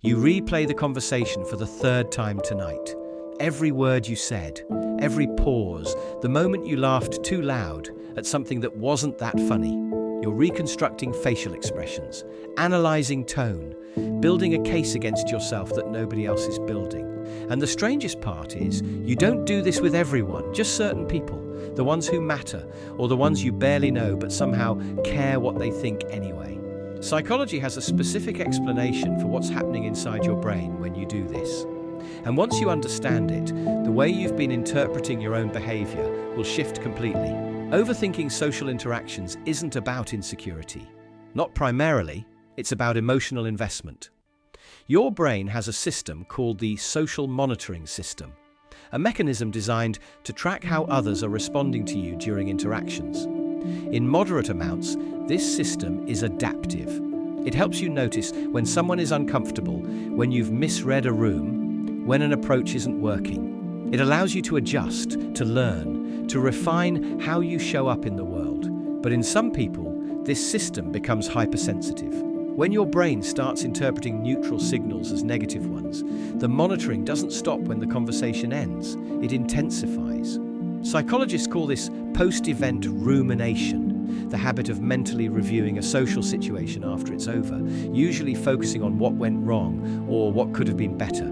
You replay the conversation for the third time tonight. Every word you said, every pause, the moment you laughed too loud at something that wasn't that funny. You're reconstructing facial expressions, analyzing tone, building a case against yourself that nobody else is building. And the strangest part is, you don't do this with everyone, just certain people, the ones who matter, or the ones you barely know but somehow care what they think anyway. Psychology has a specific explanation for what's happening inside your brain when you do this. And once you understand it, the way you've been interpreting your own behavior will shift completely. Overthinking social interactions isn't about insecurity. Not primarily, it's about emotional investment. Your brain has a system called the social monitoring system, a mechanism designed to track how others are responding to you during interactions. In moderate amounts, this system is adaptive. It helps you notice when someone is uncomfortable, when you've misread a room, when an approach isn't working. It allows you to adjust, to learn, to refine how you show up in the world. But in some people, this system becomes hypersensitive. When your brain starts interpreting neutral signals as negative ones, the monitoring doesn't stop when the conversation ends. It intensifies. Psychologists call this post-event rumination, the habit of mentally reviewing a social situation after it's over, usually focusing on what went wrong or what could have been better.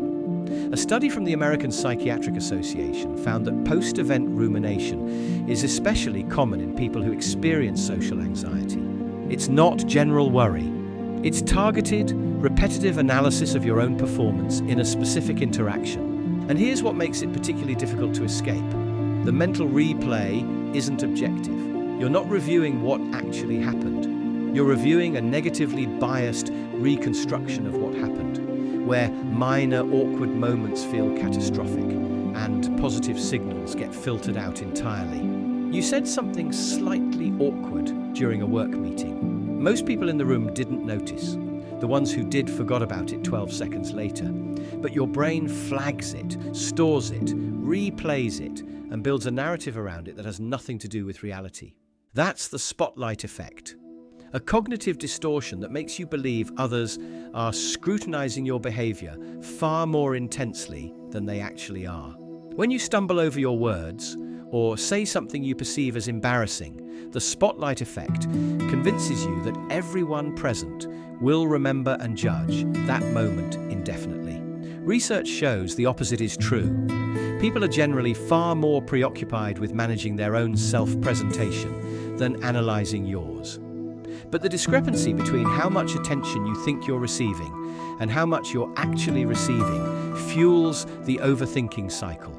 A study from the American Psychiatric Association found that post-event rumination is especially common in people who experience social anxiety. It's not general worry. It's targeted, repetitive analysis of your own performance in a specific interaction. And here's what makes it particularly difficult to escape. The mental replay isn't objective. You're not reviewing what actually happened. You're reviewing a negatively biased reconstruction of what happened, where minor awkward moments feel catastrophic and positive signals get filtered out entirely. You said something slightly awkward during a work meeting. Most people in the room didn't notice. The ones who did forgot about it 12 seconds later. But your brain flags it, stores it, replays it, and builds a narrative around it that has nothing to do with reality. That's the spotlight effect. A cognitive distortion that makes you believe others are scrutinizing your behavior far more intensely than they actually are. When you stumble over your words, or say something you perceive as embarrassing, the spotlight effect convinces you that everyone present will remember and judge that moment indefinitely. Research shows the opposite is true. People are generally far more preoccupied with managing their own self-presentation than analyzing yours. But the discrepancy between how much attention you think you're receiving and how much you're actually receiving fuels the overthinking cycle.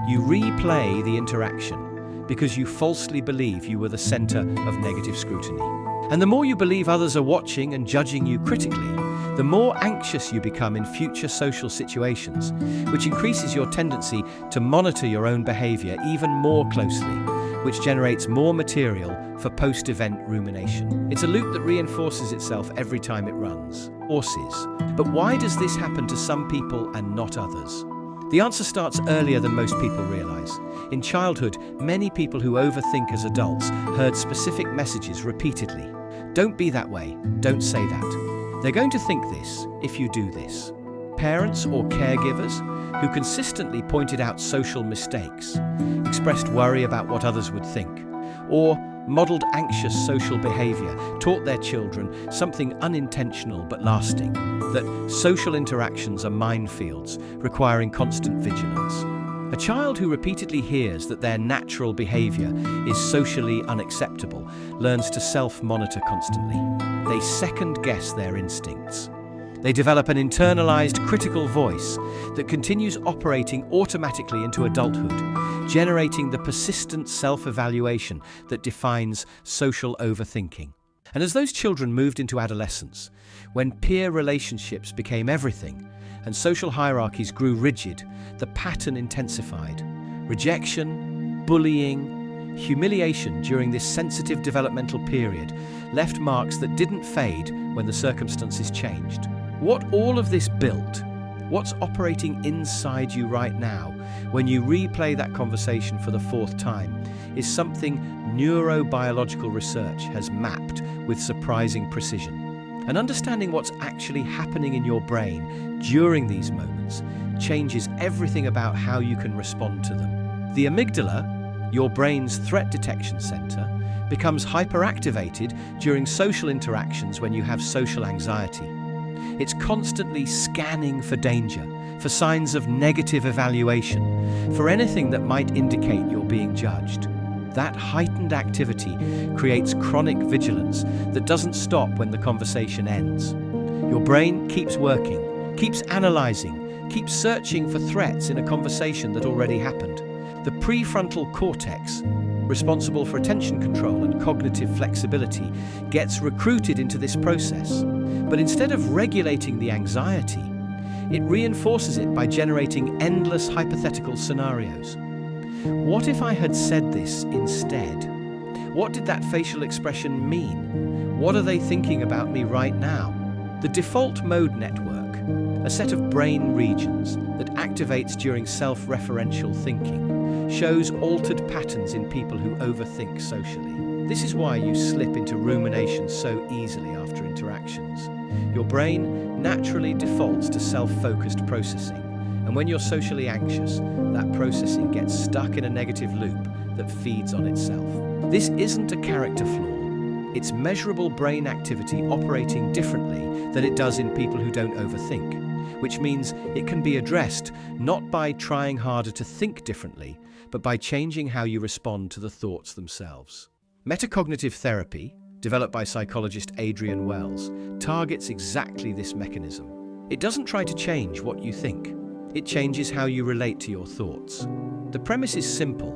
You replay the interaction because you falsely believe you were the center of negative scrutiny. And the more you believe others are watching and judging you critically, the more anxious you become in future social situations, which increases your tendency to monitor your own behavior even more closely, which generates more material for post-event rumination. It's a loop that reinforces itself every time it runs, or says. But why does this happen to some people and not others? The answer starts earlier than most people realize. In childhood, many people who overthink as adults heard specific messages repeatedly. Don't be that way, don't say that. They're going to think this if you do this. Parents or caregivers who consistently pointed out social mistakes, expressed worry about what others would think, or modeled anxious social behavior, taught their children something unintentional but lasting, that social interactions are minefields requiring constant vigilance. A child who repeatedly hears that their natural behavior is socially unacceptable learns to self-monitor constantly. They second-guess their instincts. They develop an internalized critical voice that continues operating automatically into adulthood, generating the persistent self-evaluation that defines social overthinking. And as those children moved into adolescence, when peer relationships became everything and social hierarchies grew rigid, the pattern intensified. Rejection, bullying, humiliation during this sensitive developmental period left marks that didn't fade when the circumstances changed. What all of this built, what's operating inside you right now when you replay that conversation for the fourth time, is something neurobiological research has mapped with surprising precision. And understanding what's actually happening in your brain during these moments changes everything about how you can respond to them. The amygdala, your brain's threat detection center, becomes hyperactivated during social interactions when you have social anxiety. It's constantly scanning for danger, for signs of negative evaluation, for anything that might indicate you're being judged. That heightened activity creates chronic vigilance that doesn't stop when the conversation ends. Your brain keeps working, keeps analyzing, keeps searching for threats in a conversation that already happened. The prefrontal cortex, responsible for attention control and cognitive flexibility, gets recruited into this process. But instead of regulating the anxiety, it reinforces it by generating endless hypothetical scenarios. What if I had said this instead? What did that facial expression mean? What are they thinking about me right now? The default mode network, a set of brain regions that activates during self-referential thinking, shows altered patterns in people who overthink socially. This is why you slip into rumination so easily after interactions. Your brain naturally defaults to self-focused processing, and when you're socially anxious, that processing gets stuck in a negative loop that feeds on itself. This isn't a character flaw. It's measurable brain activity operating differently than it does in people who don't overthink, which means it can be addressed not by trying harder to think differently, but by changing how you respond to the thoughts themselves. Metacognitive therapy, developed by psychologist Adrian Wells, targets exactly this mechanism. It doesn't try to change what you think. It changes how you relate to your thoughts. The premise is simple,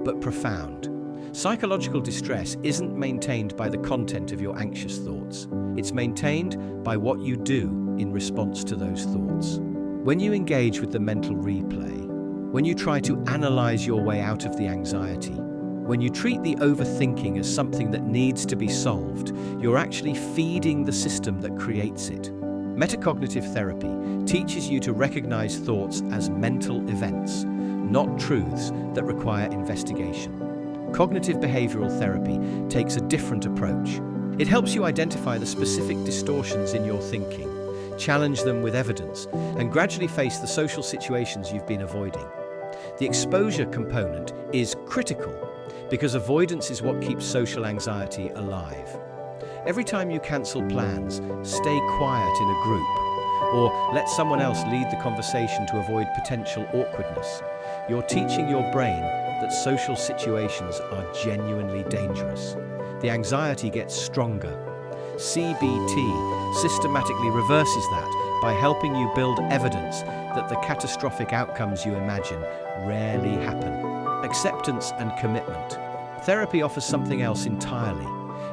but profound. Psychological distress isn't maintained by the content of your anxious thoughts. It's maintained by what you do in response to those thoughts. When you engage with the mental replay, when you try to analyze your way out of the anxiety, when you treat the overthinking as something that needs to be solved, you're actually feeding the system that creates it. Metacognitive therapy teaches you to recognize thoughts as mental events, not truths that require investigation. Cognitive behavioral therapy takes a different approach. It helps you identify the specific distortions in your thinking, challenge them with evidence, and gradually face the social situations you've been avoiding. The exposure component is critical because avoidance is what keeps social anxiety alive. Every time you cancel plans, stay quiet in a group, or let someone else lead the conversation to avoid potential awkwardness, you're teaching your brain that social situations are genuinely dangerous. The anxiety gets stronger. CBT systematically reverses that by helping you build evidence that the catastrophic outcomes you imagine rarely happen. Acceptance and commitment. Therapy offers something else entirely.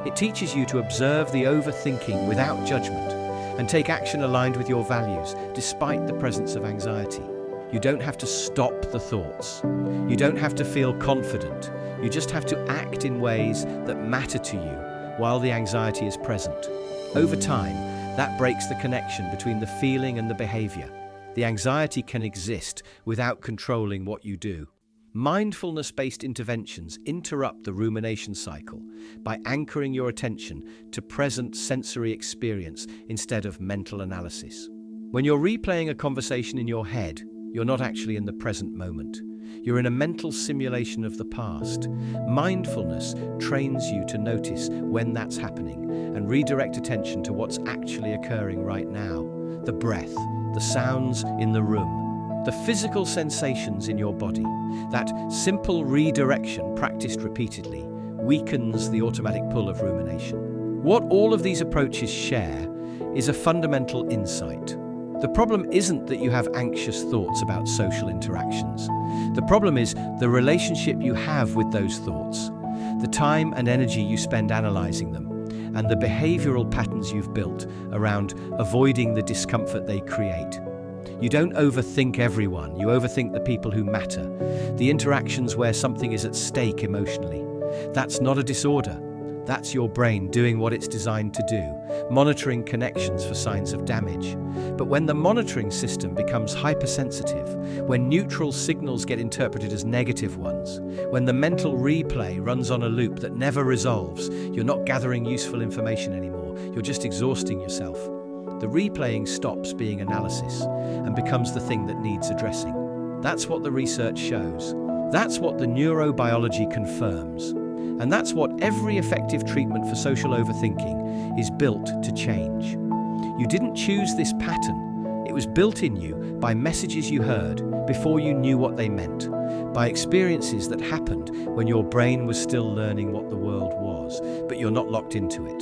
It teaches you to observe the overthinking without judgment and take action aligned with your values, despite the presence of anxiety. You don't have to stop the thoughts. You don't have to feel confident. You just have to act in ways that matter to you while the anxiety is present. Over time, that breaks the connection between the feeling and the behavior. The anxiety can exist without controlling what you do. Mindfulness-based interventions interrupt the rumination cycle by anchoring your attention to present sensory experience instead of mental analysis. When you're replaying a conversation in your head, you're not actually in the present moment. You're in a mental simulation of the past. Mindfulness trains you to notice when that's happening and redirect attention to what's actually occurring right now. The breath, the sounds in the room, the physical sensations in your body. That simple redirection practiced repeatedly weakens the automatic pull of rumination. What all of these approaches share is a fundamental insight. The problem isn't that you have anxious thoughts about social interactions. The problem is the relationship you have with those thoughts, the time and energy you spend analyzing them, and the behavioral patterns you've built around avoiding the discomfort they create. You don't overthink everyone, you overthink the people who matter, the interactions where something is at stake emotionally. That's not a disorder. That's your brain doing what it's designed to do, monitoring connections for signs of damage. But when the monitoring system becomes hypersensitive, when neutral signals get interpreted as negative ones, when the mental replay runs on a loop that never resolves, you're not gathering useful information anymore. anymore, you're just exhausting yourself. The replaying stops being analysis and becomes the thing that needs addressing. That's what the research shows. That's what the neurobiology confirms. And that's what every effective treatment for social overthinking is built to change. You didn't choose this pattern. It was built in you by messages you heard before you knew what they meant, by experiences that happened when your brain was still learning what the world was, but you're not locked into it.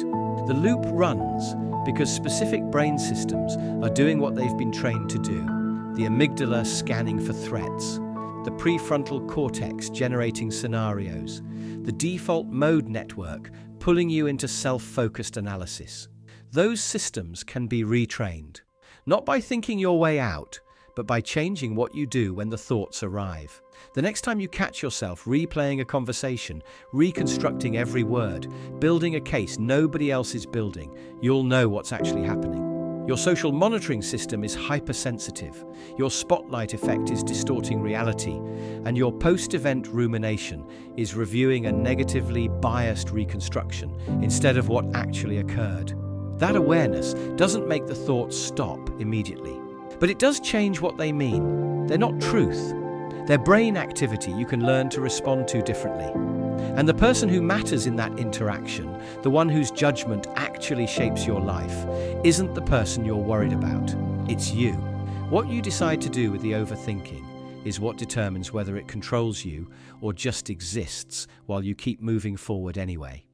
The loop runs because specific brain systems are doing what they've been trained to do. The amygdala scanning for threats, the prefrontal cortex generating scenarios, the default mode network pulling you into self-focused analysis. Those systems can be retrained, not by thinking your way out, but by changing what you do when the thoughts arrive. The next time you catch yourself replaying a conversation, reconstructing every word, building a case nobody else is building, you'll know what's actually happening. Your social monitoring system is hypersensitive, your spotlight effect is distorting reality, and your post-event rumination is reviewing a negatively biased reconstruction instead of what actually occurred. That awareness doesn't make the thoughts stop immediately, but it does change what they mean. They're not truth. They're brain activity you can learn to respond to differently. And the person who matters in that interaction, the one whose judgment actually shapes your life, isn't the person you're worried about. It's you. What you decide to do with the overthinking is what determines whether it controls you or just exists while you keep moving forward anyway.